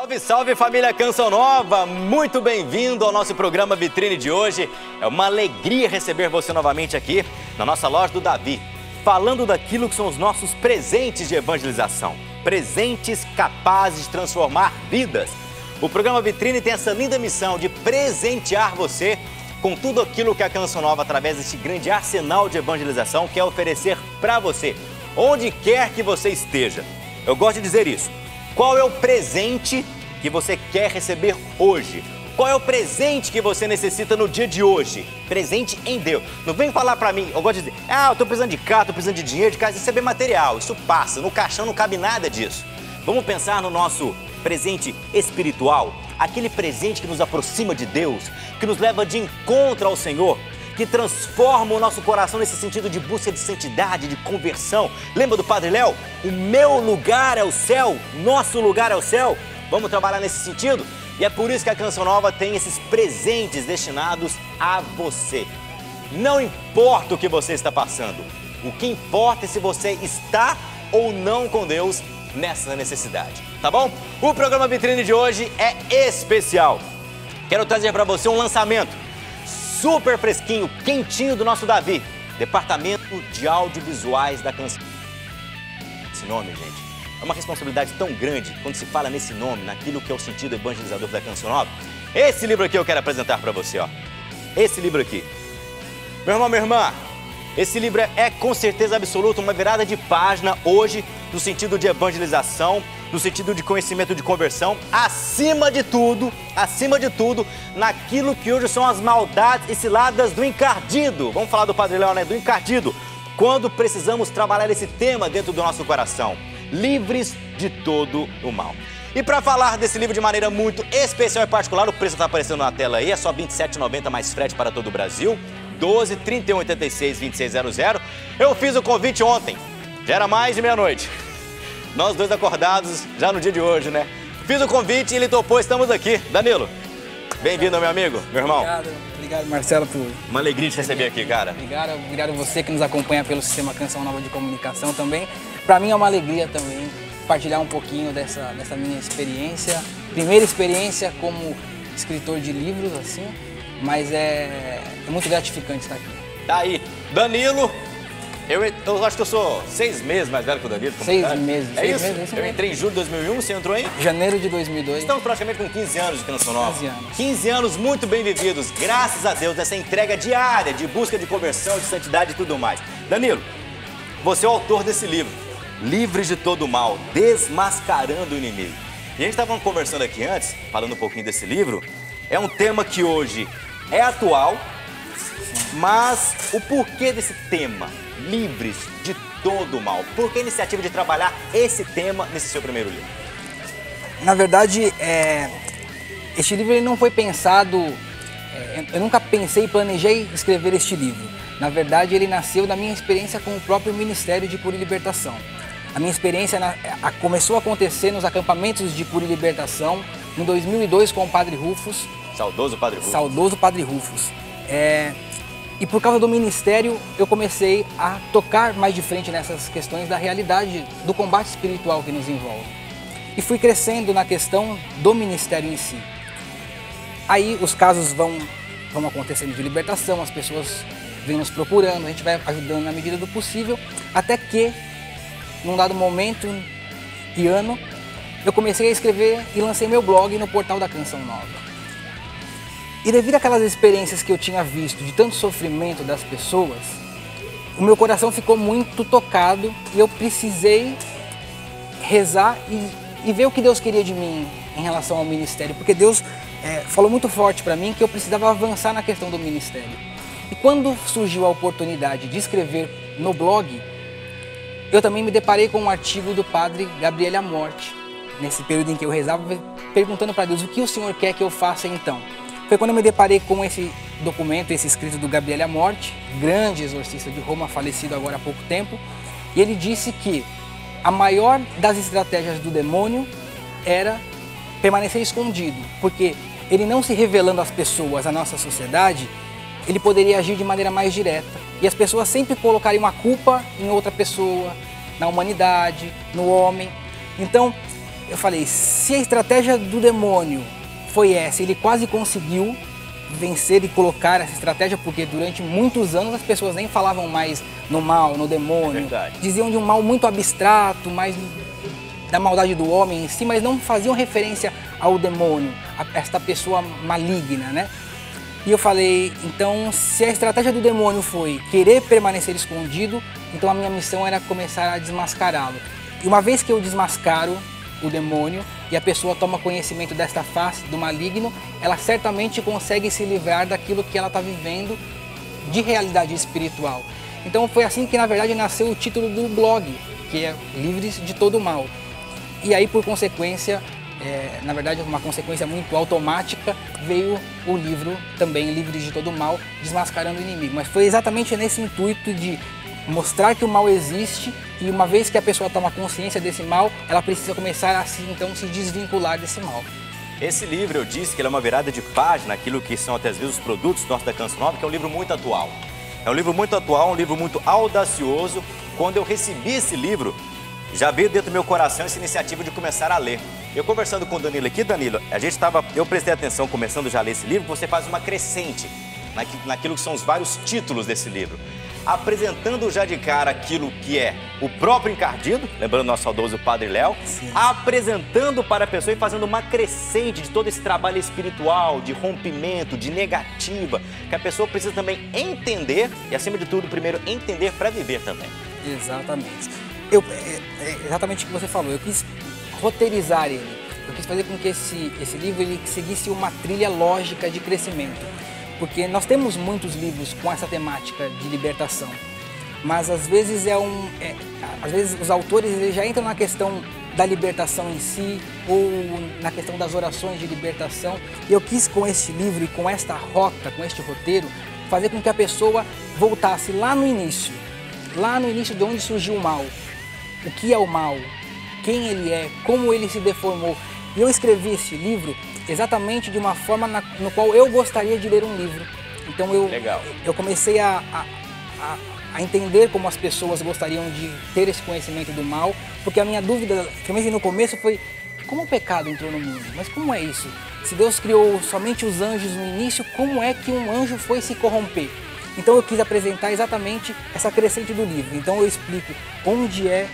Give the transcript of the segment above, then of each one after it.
Salve, salve família Canção Nova! Muito bem-vindo ao nosso programa Vitrine de hoje. É uma alegria receber você novamente aqui na nossa loja do Davi, falando daquilo que são os nossos presentes de evangelização. Presentes capazes de transformar vidas. O programa Vitrine tem essa linda missão de presentear você com tudo aquilo que a Canção Nova, através desse grande arsenal de evangelização, quer oferecer para você, onde quer que você esteja. Eu gosto de dizer isso. Qual é o presente que você quer receber hoje? Qual é o presente que você necessita no dia de hoje? Presente em Deus. Não vem falar pra mim, eu gosto de dizer, eu tô precisando de carro, tô precisando de dinheiro, de casa, isso é bem material, isso passa, no caixão não cabe nada disso. Vamos pensar no nosso presente espiritual, aquele presente que nos aproxima de Deus, que nos leva de encontro ao Senhor, que transforma o nosso coração nesse sentido de busca de santidade, de conversão. Lembra do Padre Léo? O meu lugar é o céu, nosso lugar é o céu. Vamos trabalhar nesse sentido? E é por isso que a Canção Nova tem esses presentes destinados a você. Não importa o que você está passando, o que importa é se você está ou não com Deus nessa necessidade, tá bom? O programa Vitrine de hoje é especial. Quero trazer para você um lançamento super fresquinho, quentinho do nosso Davi, Departamento de Audiovisuais da Canção. Esse nome, gente, é uma responsabilidade tão grande quando se fala nesse nome, naquilo que é o sentido evangelizador da Canção Nova. Esse livro aqui eu quero apresentar para você, ó. Esse livro aqui. Meu irmão, minha irmã, esse livro é com certeza absoluta uma virada de página hoje no sentido de evangelização, no sentido de conhecimento de conversão, acima de tudo, naquilo que hoje são as maldades e ciladas do encardido. Vamos falar do Padre Léo, né? Do encardido. Quando precisamos trabalhar esse tema dentro do nosso coração, livres de todo o mal. E para falar desse livro de maneira muito especial e particular, o preço está aparecendo na tela aí, é só R$ 27,90 mais frete para todo o Brasil, 12 31 86 2600. Eu fiz o convite ontem, já era mais de meia-noite. Nós dois acordados já no dia de hoje, né? Fiz o convite e ele topou, estamos aqui. Danilo, bem-vindo, meu amigo, meu irmão. Obrigado, Marcelo, por... Uma alegria de te receber aqui, cara. Obrigado você que nos acompanha pelo Sistema Canção Nova de Comunicação também. Para mim é uma alegria também partilhar um pouquinho dessa minha experiência. Primeira experiência como escritor de livros, assim, mas é muito gratificante estar aqui. Tá aí, Danilo. Eu acho que eu sou 6 meses mais velho que o Danilo. 6 meses. É isso? Eu entrei em julho de 2001, você entrou em? Janeiro de 2002. Estamos praticamente com 15 anos de Canção Nova. 15 anos. 15 anos muito bem vividos, graças a Deus, nessa entrega diária de busca de conversão, de santidade e tudo mais. Danilo, você é o autor desse livro, Livres de Todo o Mal, Desmascarando o Inimigo. E a gente estava conversando aqui antes, falando um pouquinho desse livro. É um tema que hoje é atual, mas o porquê desse tema? Livres de todo o mal. Por que a iniciativa de trabalhar esse tema nesse seu primeiro livro? Na verdade, este livro ele não foi pensado... eu nunca pensei e planejei escrever este livro. Na verdade, ele nasceu da minha experiência com o próprio Ministério de Cura e Libertação. A minha experiência começou a acontecer nos acampamentos de cura e libertação em 2002 com o Padre Rufus. Saudoso Padre Rufus. Saudoso Padre Rufus. E por causa do ministério, eu comecei a tocar mais de frente nessas questões da realidade do combate espiritual que nos envolve. E fui crescendo na questão do ministério em si. Aí os casos vão acontecendo de libertação, as pessoas vêm nos procurando, a gente vai ajudando na medida do possível, até que, num dado momento e ano, eu comecei a escrever e lancei meu blog no portal da Canção Nova. E devido àquelas experiências que eu tinha visto de tanto sofrimento das pessoas, o meu coração ficou muito tocado e eu precisei rezar e ver o que Deus queria de mim em relação ao ministério, porque Deus falou muito forte para mim que eu precisava avançar na questão do ministério. E quando surgiu a oportunidade de escrever no blog, eu também me deparei com um artigo do padre Gabriel Amorte, nesse período em que eu rezava, perguntando para Deus o que o Senhor quer que eu faça então. Foi quando eu me deparei com esse documento, esse escrito do Gabriel Amorte, grande exorcista de Roma, falecido agora há pouco tempo, e ele disse que a maior das estratégias do demônio era permanecer escondido, porque ele não se revelando às pessoas, à nossa sociedade, ele poderia agir de maneira mais direta. E as pessoas sempre colocariam a culpa em outra pessoa, na humanidade, no homem. Então, eu falei, se a estratégia do demônio foi essa, ele quase conseguiu vencer e colocar essa estratégia, porque durante muitos anos as pessoas nem falavam mais no mal, no demônio, diziam de um mal muito abstrato, mais da maldade do homem em si, mas não faziam referência ao demônio, a esta pessoa maligna, né? E eu falei, então, se a estratégia do demônio foi querer permanecer escondido, então a minha missão era começar a desmascará-lo. E uma vez que eu desmascaro o demônio e a pessoa toma conhecimento desta face do maligno, ela certamente consegue se livrar daquilo que ela está vivendo de realidade espiritual. Então foi assim que, na verdade, nasceu o título do blog, que é Livres de Todo Mal. E aí, por consequência, na verdade, uma consequência muito automática, veio o livro também, Livres de Todo Mal, Desmascarando o Inimigo. Mas foi exatamente nesse intuito de mostrar que o mal existe e uma vez que a pessoa toma consciência desse mal, ela precisa começar a então se desvincular desse mal. Esse livro, eu disse que ele é uma virada de página, aquilo que são até às vezes os produtos nossos da Canção Nova, que é um livro muito atual. É um livro muito atual, um livro muito audacioso. Quando eu recebi esse livro, já veio dentro do meu coração essa iniciativa de começar a ler. Eu conversando com o Danilo aqui, Danilo, eu prestei atenção começando já a ler esse livro, você faz uma crescente naquilo que são os vários títulos desse livro. Apresentando já de cara aquilo que é o próprio encardido, lembrando nosso saudoso Padre Léo, apresentando para a pessoa e fazendo uma crescente de todo esse trabalho espiritual, de rompimento, de negativa, que a pessoa precisa também entender e, acima de tudo, primeiro entender para viver também. Exatamente. Exatamente o que você falou, eu quis roteirizar ele, eu quis fazer com que esse livro ele seguisse uma trilha lógica de crescimento. Porque nós temos muitos livros com essa temática de libertação, mas às vezes às vezes os autores eles já entram na questão da libertação em si ou na questão das orações de libertação. E eu quis com este livro e com esta rota, com este roteiro, fazer com que a pessoa voltasse lá no início de onde surgiu o mal, o que é o mal, quem ele é, como ele se deformou. E eu escrevi esse livro exatamente de uma forma no qual eu gostaria de ler um livro. Então eu comecei a entender como as pessoas gostariam de ter esse conhecimento do mal, porque a minha dúvida, principalmente no começo, foi como o pecado entrou no mundo? Mas como é isso? Se Deus criou somente os anjos no início, como é que um anjo foi se corromper? Então eu quis apresentar exatamente essa crescente do livro. Então eu explico onde é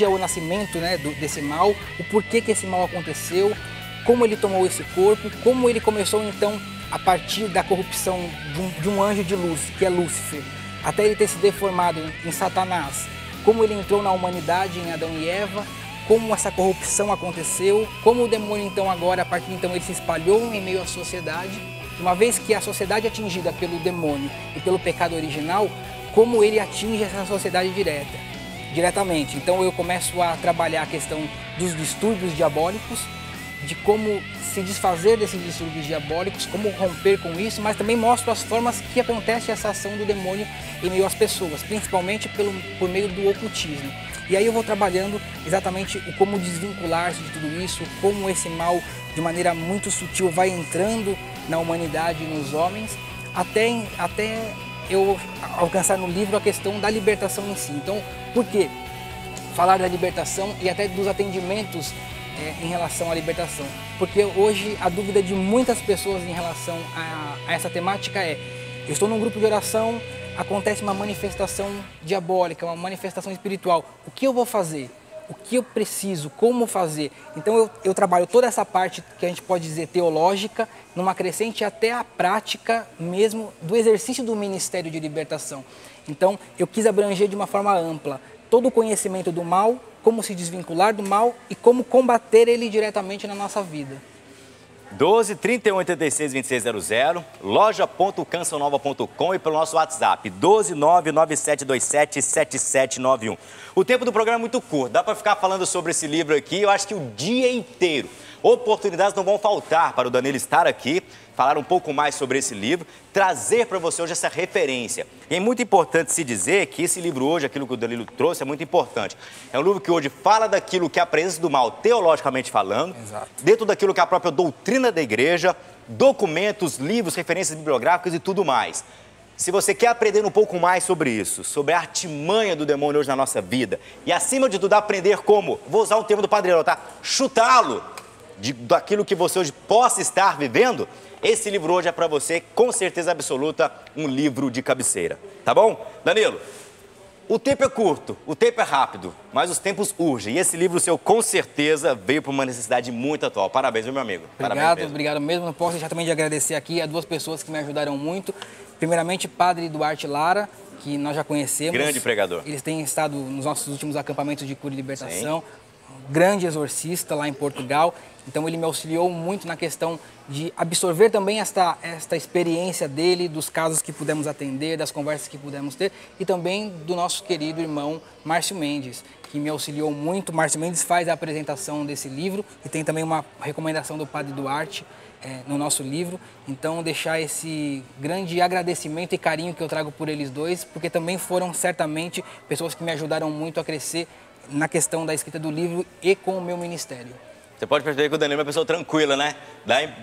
o nascimento, né, desse mal, o porquê que esse mal aconteceu, como ele tomou esse corpo, como ele começou então a partir da corrupção de um anjo de luz, que é Lúcifer, até ele ter se deformado em Satanás, como ele entrou na humanidade em Adão e Eva, como essa corrupção aconteceu, como o demônio então agora, a partir de então, ele se espalhou em meio à sociedade, uma vez que a sociedade é atingida pelo demônio e pelo pecado original, como ele atinge essa sociedade diretamente. Então eu começo a trabalhar a questão dos distúrbios diabólicos, de como se desfazer desses distúrbios diabólicos, como romper com isso, mas também mostro as formas que acontece essa ação do demônio em meio às pessoas, principalmente por meio do ocultismo. E aí eu vou trabalhando exatamente o como desvincular-se de tudo isso, como esse mal, de maneira muito sutil, vai entrando na humanidade e nos homens, até eu alcançar no livro a questão da libertação em si. Então, por que falar da libertação e até dos atendimentos em relação à libertação? Porque hoje a dúvida de muitas pessoas em relação a essa temática é: eu estou num grupo de oração, acontece uma manifestação diabólica, uma manifestação espiritual, o que eu vou fazer? O que eu preciso? Como fazer? Então eu trabalho toda essa parte que a gente pode dizer teológica, numa crescente até a prática mesmo do exercício do ministério de libertação. Então eu quis abranger de uma forma ampla todo o conhecimento do mal, como se desvincular do mal e como combater ele diretamente na nossa vida. 12 31 86 2600, loja.cançãonova.com e pelo nosso WhatsApp 12 99727 7791. O tempo do programa é muito curto, dá para ficar falando sobre esse livro aqui, eu acho que o dia inteiro. Oportunidades não vão faltar para o Danilo estar aqui, falar um pouco mais sobre esse livro, trazer para você hoje essa referência. E é muito importante se dizer que esse livro hoje, aquilo que o Danilo trouxe, é muito importante. É um livro que hoje fala daquilo que é a presença do mal, teologicamente falando, dentro daquilo que é a própria doutrina da igreja, documentos, livros, referências bibliográficas e tudo mais. Se você quer aprender um pouco mais sobre isso, sobre a artimanha do demônio hoje na nossa vida, e acima de tudo aprender como, vou usar um termo do Padre Léo, tá? Chutá-lo daquilo que você hoje possa estar vivendo, esse livro hoje é para você, com certeza absoluta, um livro de cabeceira, tá bom? Danilo, o tempo é curto, o tempo é rápido, mas os tempos urgem. E esse livro seu, com certeza, veio para uma necessidade muito atual. Parabéns, meu amigo. Obrigado mesmo. Não posso deixar também de agradecer aqui a duas pessoas que me ajudaram muito. Primeiramente, Padre Duarte Lara, que nós já conhecemos. Grande pregador. Eles têm estado nos nossos últimos acampamentos de cura e libertação. Sim. Grande exorcista lá em Portugal. Então ele me auxiliou muito na questão de absorver também esta experiência dele, dos casos que pudemos atender, das conversas que pudemos ter, e também do nosso querido irmão Márcio Mendes, que me auxiliou muito. Márcio Mendes faz a apresentação desse livro e tem também uma recomendação do Padre Duarte no nosso livro. Então deixar esse grande agradecimento e carinho que eu trago por eles dois, porque também foram certamente pessoas que me ajudaram muito a crescer na questão da escrita do livro e com o meu ministério. Você pode perceber que o Danilo é uma pessoa tranquila, né?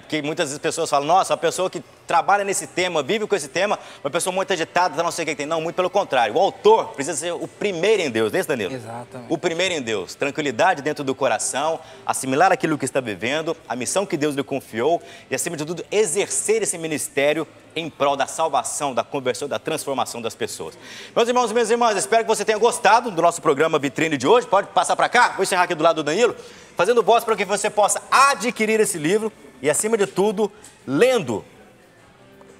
Porque muitas vezes as pessoas falam, nossa, a pessoa que trabalha nesse tema, vive com esse tema, uma pessoa muito agitada, não sei o que tem. Não, muito pelo contrário. O autor precisa ser o primeiro em Deus, não é isso, Danilo? Exatamente. O primeiro em Deus. Tranquilidade dentro do coração, assimilar aquilo que está vivendo, a missão que Deus lhe confiou e, acima de tudo, exercer esse ministério em prol da salvação, da conversão, da transformação das pessoas. Meus irmãos e minhas irmãs, espero que você tenha gostado do nosso programa Vitrine de hoje. Pode passar para cá, vou encerrar aqui do lado do Danilo, fazendo voz para que você possa adquirir esse livro e, acima de tudo, lendo,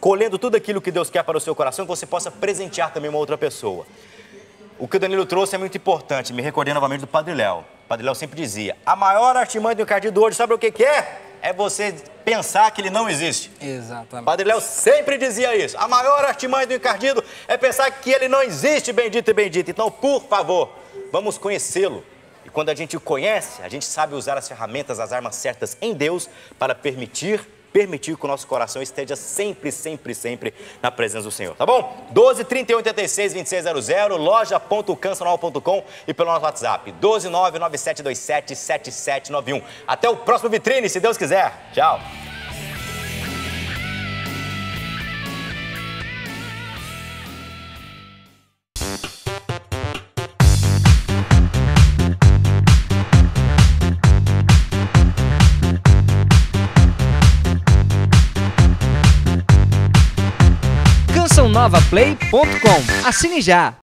colhendo tudo aquilo que Deus quer para o seu coração, que você possa presentear também uma outra pessoa. O que o Danilo trouxe é muito importante, me recordei novamente do Padre Léo. O Padre Léo sempre dizia, a maior artimanha do encardido hoje, sabe o que é? É você pensar que ele não existe. Exatamente. O Padre Léo sempre dizia isso. A maior artimanha do encardido é pensar que ele não existe, bendito e bendito. Então, por favor, vamos conhecê-lo. E quando a gente o conhece, a gente sabe usar as ferramentas, as armas certas em Deus para permitir que o nosso coração esteja sempre na presença do Senhor, tá bom? 12 31 86 2600, loja.cancional.com e pelo nosso WhatsApp, 12 99727 7791. Até o próximo Vitrine, se Deus quiser. Tchau. CançãoNovaPlay.com. Assine já!